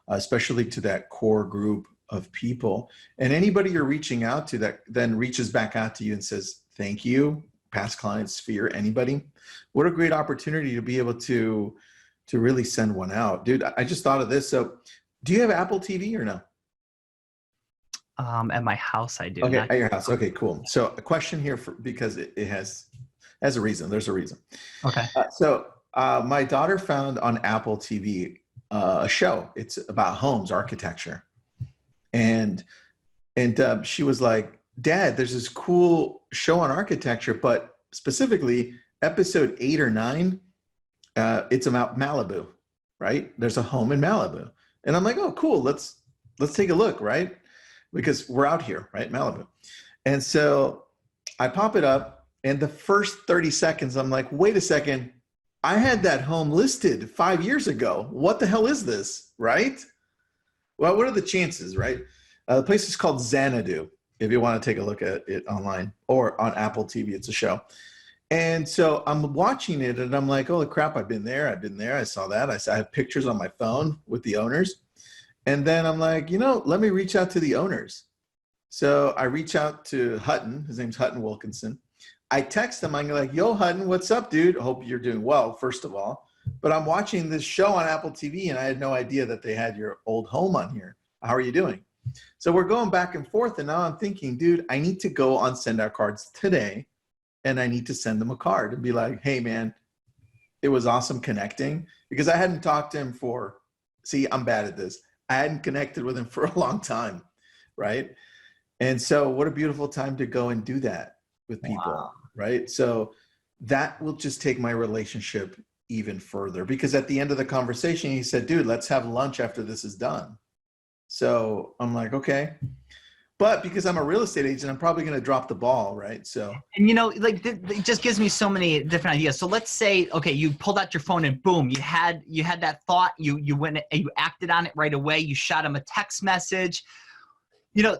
especially to that core group of people. And anybody you're reaching out to that then reaches back out to you and says, thank you, past clients, sphere, anybody. What a great opportunity to be able to really send one out. Dude, I just thought of this. So do you have Apple TV or no? At my house, I do. Okay, not- at your house. Okay, cool. So a question here because it has a reason. There's a reason. Okay. My daughter found on Apple TV a show. It's about homes architecture, and she was like, "Dad, there's this cool show on architecture, but specifically episode 8 or 9, it's about Malibu, right? There's a home in Malibu." And I'm like, "Oh, cool. Let's take a look, right? Because we're out here, right? Malibu." And so I pop it up, and the first 30 seconds, I'm like, "Wait a second. I had that home listed 5 years ago. What the hell is this?" Right? Well, what are the chances, right? The place is called Xanadu, if you want to take a look at it online or on Apple TV. It's a show. And so I'm watching it, and I'm like, "Holy crap, I've been there. I saw that. I have pictures on my phone with the owners." And then I'm like, let me reach out to the owners. So I reach out to Hutton. His name's Hutton Wilkinson. I text him. I'm like, "Yo, Hutton, what's up, dude? Hope you're doing well, first of all. But I'm watching this show on Apple TV, and I had no idea that they had your old home on here. How are you doing?" So we're going back and forth, and now I'm thinking, dude, I need to go on Send Our Cards today, and I need to send them a card and be like, "Hey, man, it was awesome connecting," because I hadn't talked to him I'm bad at this. I hadn't connected with him for a long time, right? And so what a beautiful time to go and do that with people, Wow. right? So that will just take my relationship even further, because at the end of the conversation, he said, "Dude, let's have lunch after this is done." So I'm like, okay. But because I'm a real estate agent, I'm probably going to drop the ball, right? So, And it just gives me so many different ideas. So let's say, okay, you pulled out your phone and boom, you had that thought, you went, you acted on it right away. You shot him a text message.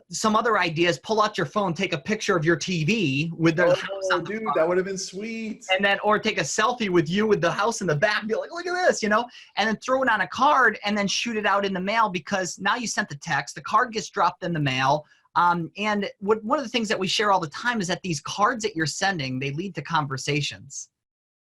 Some other ideas: pull out your phone, take a picture of your TV with the house on the dude, front, that would have been sweet. and then, or take a selfie with you with the house in the back. Be like, "Look at this," and then throw it on a card and then shoot it out in the mail, because now you sent the text, the card gets dropped in the mail. And one of the things that we share all the time is that these cards that you're sending, they lead to conversations.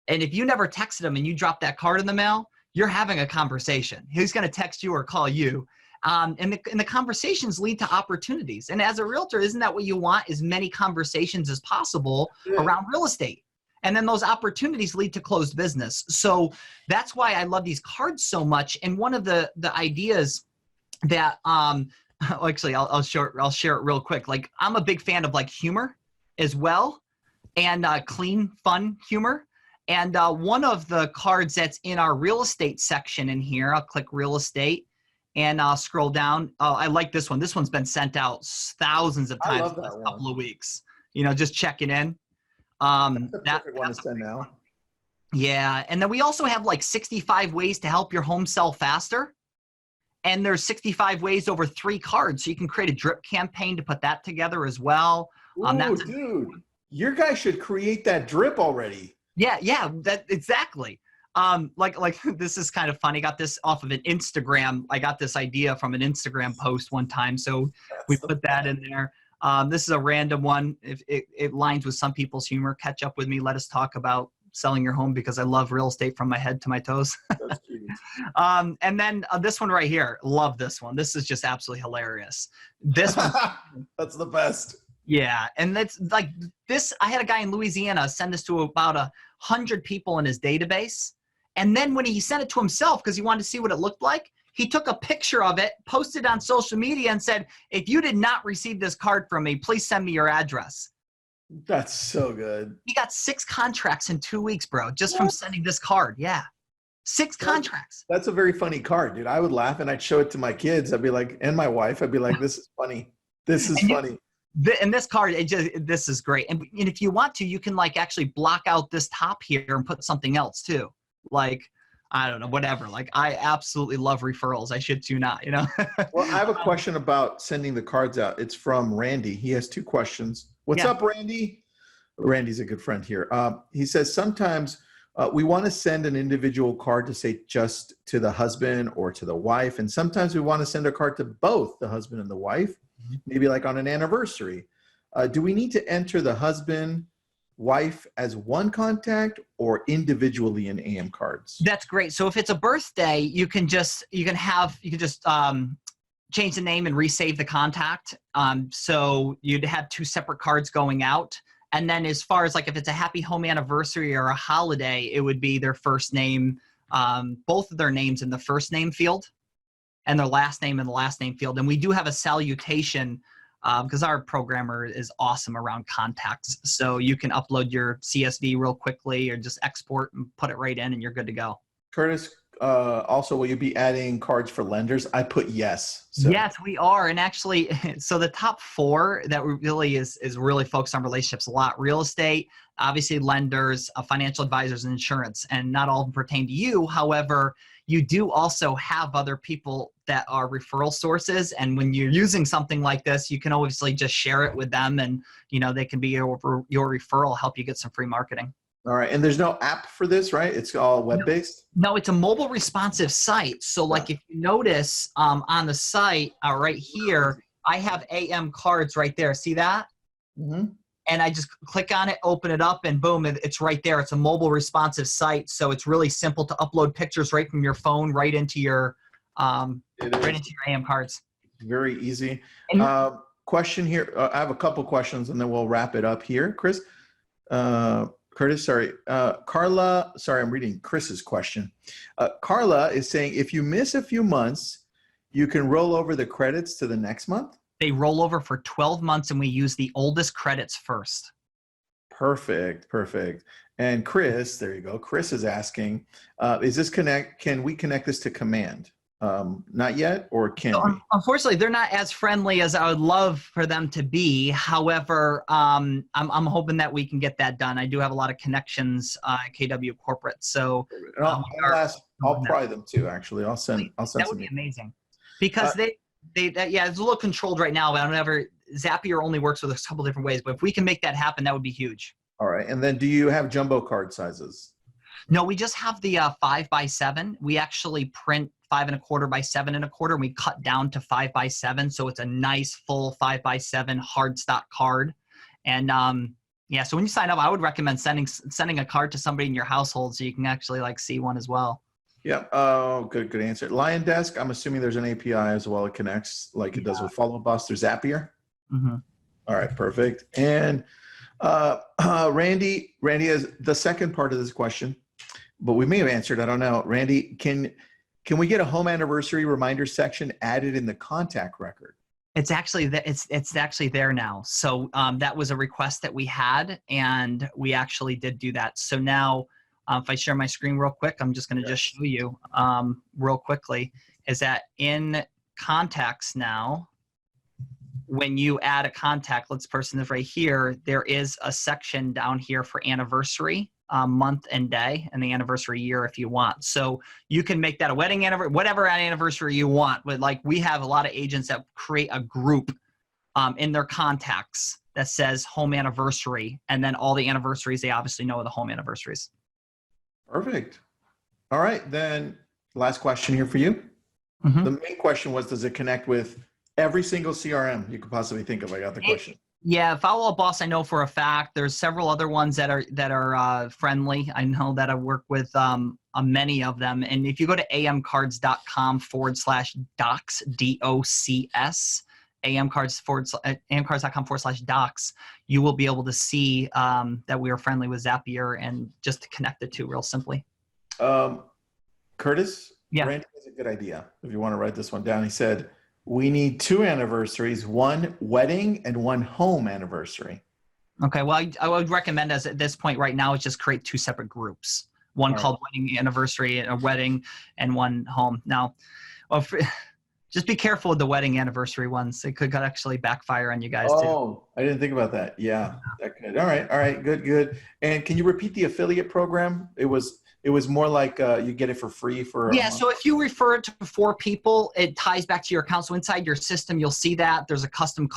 And if you never texted him and you drop that card in the mail, you're having a conversation. He's going to text you or call you. And the conversations lead to opportunities. And as a realtor, isn't that what you want? As many conversations as possible around real estate. And then those opportunities lead to closed business. So that's why I love these cards so much. And one of the ideas that, actually, I'll share it real quick. Like, I'm a big fan of humor as well, and clean, fun humor. And one of the cards that's in our real estate section in here, I'll click real estate and I'll scroll down. Oh, I like this one. This one's been sent out thousands of times in the last couple of weeks. Just checking in. That's the perfect one to send now. Yeah. And then we also have 65 ways to help your home sell faster. And there's 65 ways over 3 cards. So you can create a drip campaign to put that together as well. Dude, your guy should create that drip already. Yeah, that exactly. Like this is kind of funny. I got this off of an Instagram. I got this idea from an Instagram post one time. So we put that in there. This is a random one. If it lines with some people's humor, catch up with me. Let us talk about selling your home, because I love real estate from my head to my toes. That's cute. And then this one right here, love this one. This is just absolutely hilarious. This one, that's the best. Yeah, and that's like this. I had a guy in Louisiana send this to about 100 people in his database, and then when he sent it to himself because he wanted to see what it looked like, he took a picture of it, posted on social media, and said, "If you did not receive this card from me, please send me your address." That's so good. He got 6 contracts in 2 weeks, bro, just from sending this card. Yeah. 6 contracts. That's a very funny card, dude. I would laugh and I'd show it to my kids. I'd be like, and my wife, I'd be like, "This is funny. This is funny." And this card, this is great. And if you want to, you can actually block out this top here and put something else too. I don't know, whatever. I absolutely love referrals. I should too not, Well, I have a question about sending the cards out. It's from Randy. He has 2 questions. What's up, Randy? Randy's a good friend here. He says, sometimes we want to send an individual card to say just to the husband or to the wife. And sometimes we want to send a card to both the husband and the wife, maybe on an anniversary. Do we need to enter the husband, wife as one contact or individually in AM cards? That's great. So if it's a birthday, you can just change the name and resave the contact. So you'd have 2 separate cards going out. And then as far as like if it's a happy home anniversary or a holiday, it would be their first name, both of their names in the first name field and their last name in the last name field. And we do have a salutation because our programmer is awesome around contacts. So you can upload your CSV real quickly or just export and put it right in and you're good to go. Curtis, also, will you be adding cards for lenders? I put yes. So. Yes, we are. And actually, so the top 4 that really is really focused on relationships a lot. Real estate, obviously lenders, financial advisors, and insurance. And not all of them pertain to you. However, you do also have other people that are referral sources. And when you're using something like this, you can obviously just share it with them and, you know, they can be your referral, help you get some free marketing. All right. And there's no app for this, right? It's all web-based? No, it's a mobile responsive site. So like if you notice on the site right here, I have AM cards right there. See that? Mm-hmm. And I just click on it, open it up, and boom, it's right there. It's a mobile responsive site. So it's really simple to upload pictures right from your phone right into your AM cards. Very easy. Question here. I have a couple questions and then we'll wrap it up here. Chris, Curtis, sorry. Carla, sorry, I'm reading Chris's question. Carla is saying, if you miss a few months, you can roll over the credits to the next month? They roll over for 12 months and we use the oldest credits first. Perfect, perfect. And Chris, there you go. Chris is asking, can we connect this to Command? Not yet, or can we? Unfortunately, they're not as friendly as I would love for them to be. However, I'm hoping that we can get that done. I do have a lot of connections at KW Corporate, so I'll pry them too. Actually, I'll send. That would be amazing because yeah, it's a little controlled right now. But Zapier only works with a couple different ways. But if we can make that happen, that would be huge. All right, and then do you have jumbo card sizes? No, we just have the 5x7. We actually print 5 1/4 by 7 1/4. And we cut down to 5 by 7, so it's a nice full 5 by 7 hard stock card. And yeah, so when you sign up, I would recommend sending a card to somebody in your household so you can actually like see one as well. Yeah. Oh, good answer. Lion Desk. I'm assuming there's an API as well. It connects like it does with Follow Bust or Zapier. Mm-hmm. All right, perfect. And Randy has the second part of this question, but we may have answered. I don't know. Randy, can we get a home anniversary reminder section added in the contact record? It's actually it's actually there now. So that was a request that we had, and we actually did do that. So now, if I share my screen real quick, I'm just going to just show you real quickly. Is that in contacts now? When you add a contactless person is right here, there is a section down here for anniversary, month and day, and the anniversary year if you want. So you can make that a wedding anniversary, whatever anniversary you want. But like we have a lot of agents that create a group in their contacts that says home anniversary, and then all the anniversaries they obviously know are the home anniversaries. Perfect. All right, then last question here for you. Mm-hmm. The main question was, does it connect with every single CRM you could possibly think of? I got the question. Yeah, Follow Up Boss, I know for a fact. There's several other ones that are friendly. I know that I work with many of them. And if you go to amcards.com/docs, DOCS, amcards.com/docs, you will be able to see that we are friendly with Zapier and just to connect the two real simply. Curtis, yeah. Randy has a good idea. If you want to write this one down, he said, we need 2 anniversaries, 1 wedding and 1 home anniversary. Okay, well, I would recommend at this point right now is just create 2 separate groups. One called wedding anniversary, a wedding, and 1 home. Now, just be careful with the wedding anniversary ones. It could actually backfire on you guys too. Oh, I didn't think about that. Yeah, that could. All right, good. And can you repeat the affiliate program? It was more like you get it for free for so if you refer it to 4 people, it ties back to your account. So inside your system, you'll see that there's a custom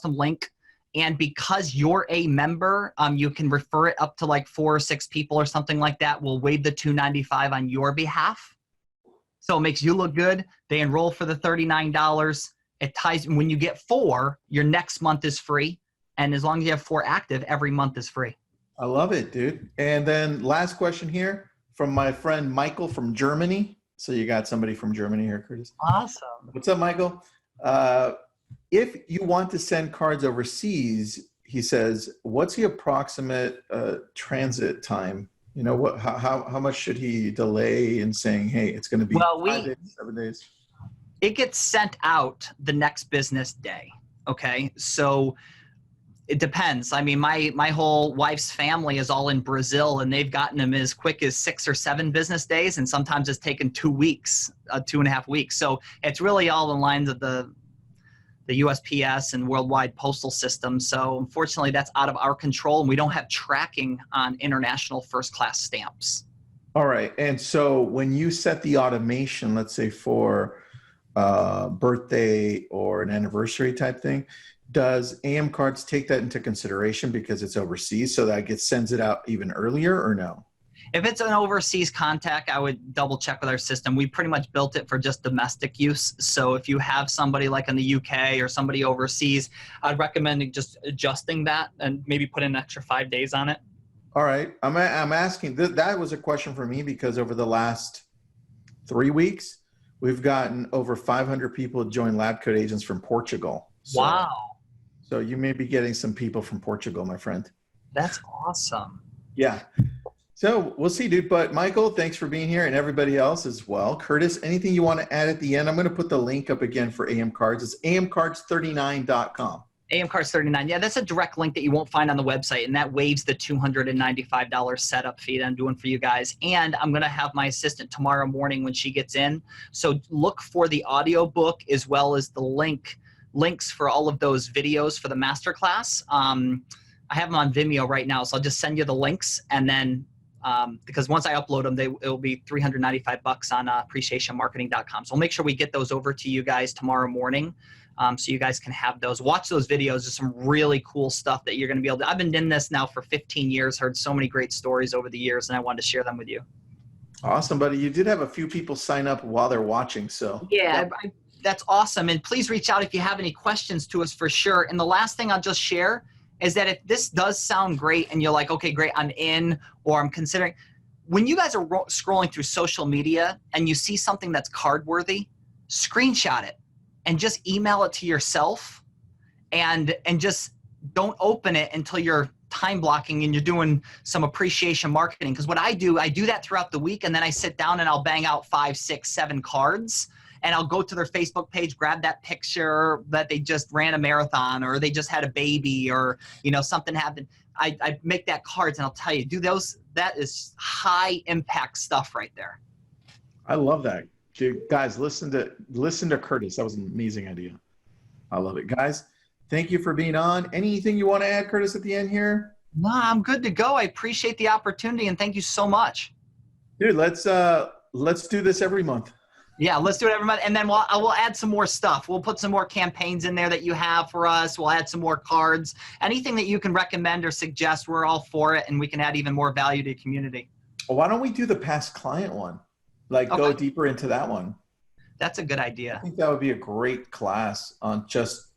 link. And because you're a member, you can refer it up to like 4 or 6 people or something like that. We'll waive the $295 on your behalf. So it makes you look good. They enroll for the $39. It ties when you get 4, your next month is free. And as long as you have 4 active, every month is free. I love it, dude. And then last question here from my friend Michael from Germany. So you got somebody from Germany here, Curtis. Awesome. What's up, Michael? If you want to send cards overseas, he says, what's the approximate transit time? You know, how much should he delay in saying, hey, it's going to be 5 days, 7 days? It gets sent out the next business day. Okay. So it depends. I mean, my whole wife's family is all in Brazil, and they've gotten them as quick as 6 or 7 business days. And sometimes it's taken 2 weeks, 2.5 weeks. So it's really all in lines of the USPS and worldwide postal system. So unfortunately that's out of our control, and we don't have tracking on international first class stamps. All right. And so when you set the automation, let's say for birthday or an anniversary type thing, does AM Cards take that into consideration because it's overseas, so that sends it out even earlier, or no? If it's an overseas contact, I would double check with our system. We pretty much built it for just domestic use. So if you have somebody like in the UK or somebody overseas, I'd recommend just adjusting that and maybe put an extra 5 days on it. All right. I'm asking, that was a question for me because over the last 3 weeks, we've gotten over 500 people join Lab Coat Agents from Portugal. So, wow. So you may be getting some people from Portugal, my friend. That's awesome. Yeah. So we'll see, dude. But Michael, thanks for being here, and everybody else as well. Curtis, anything you want to add at the end? I'm going to put the link up again for AM Cards. It's amcards39.com. AM Cards 39. Yeah, that's a direct link that you won't find on the website, and that waives the $295 setup fee that I'm doing for you guys. And I'm going to have my assistant tomorrow morning when she gets in. So look for the audio book as well as the links for all of those videos for the masterclass. I have them on Vimeo right now, so I'll just send you the links, and then because once I upload them, it'll be $395 on appreciationmarketing.com. So I'll make sure we get those over to you guys tomorrow morning, so you guys can have those. Watch those videos. There's some really cool stuff that you're going to be able to. I've been in this now for 15 years, heard so many great stories over the years, and I wanted to share them with you. Awesome, buddy. You did have a few people sign up while they're watching, so. Yeah, that's awesome. And please reach out if you have any questions to us for sure. And the last thing I'll just share is that if this does sound great and you're like, okay, great, I'm in, or I'm considering, when you guys are scrolling through social media and you see something that's card worthy, screenshot it and just email it to yourself, and just don't open it until you're time blocking and you're doing some appreciation marketing. Because what I do that throughout the week, and then I sit down and I'll bang out 5, 6, 7 cards. And I'll go to their Facebook page, grab that picture that they just ran a marathon, or they just had a baby, or something happened. I make that cards, and I'll tell you, that is high impact stuff right there. I love that. Dude, guys, listen to Curtis. That was an amazing idea. I love it. Guys, thank you for being on. Anything you want to add, Curtis, at the end here? No, I'm good to go. I appreciate the opportunity, and thank you so much. Dude, let's do this every month. Yeah, let's do it every month. And then we'll add some more stuff. We'll put some more campaigns in there that you have for us. We'll add some more cards. Anything that you can recommend or suggest, we're all for it, and we can add even more value to the community. Well, why don't we do the past client one? Go deeper into that one. That's a good idea. I think that would be a great class on just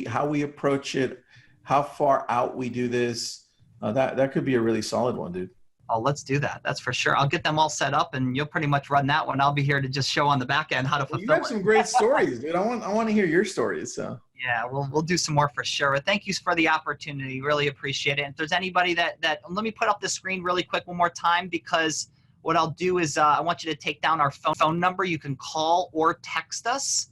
how we approach it, how far out we do this. That could be a really solid one, dude. Oh, let's do that. That's for sure. I'll get them all set up, and you'll pretty much run that one. I'll be here to just show on the back end how to fulfill it. You have some great stories, dude. I want to hear your stories. So yeah, we'll do some more for sure. Thank you for the opportunity. Really appreciate it. And if there's anybody that let me put up the screen really quick one more time, because what I'll do is I want you to take down our phone number. You can call or text us.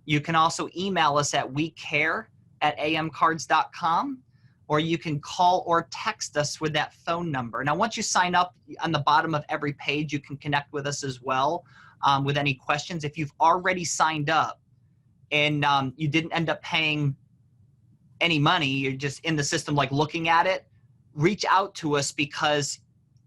You can also email us at wecare@amcards.com. Or you can call or text us with that phone number. Now, once you sign up, on the bottom of every page, you can connect with us as well with any questions. If you've already signed up and you didn't end up paying any money, you're just in the system looking at it, reach out to us, because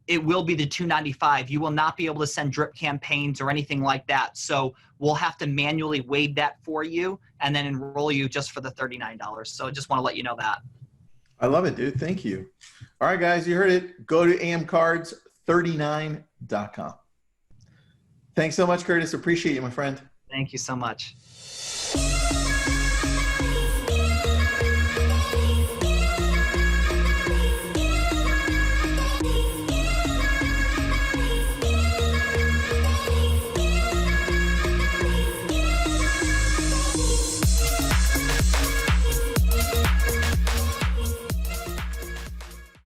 it will be the $295. You will not be able to send drip campaigns or anything like that. So we'll have to manually waive that for you and then enroll you just for the $39. So I just want to let you know that. I love it, dude. Thank you. All right, guys, you heard it. Go to amcards39.com. Thanks so much, Curtis. Appreciate you, my friend. Thank you so much.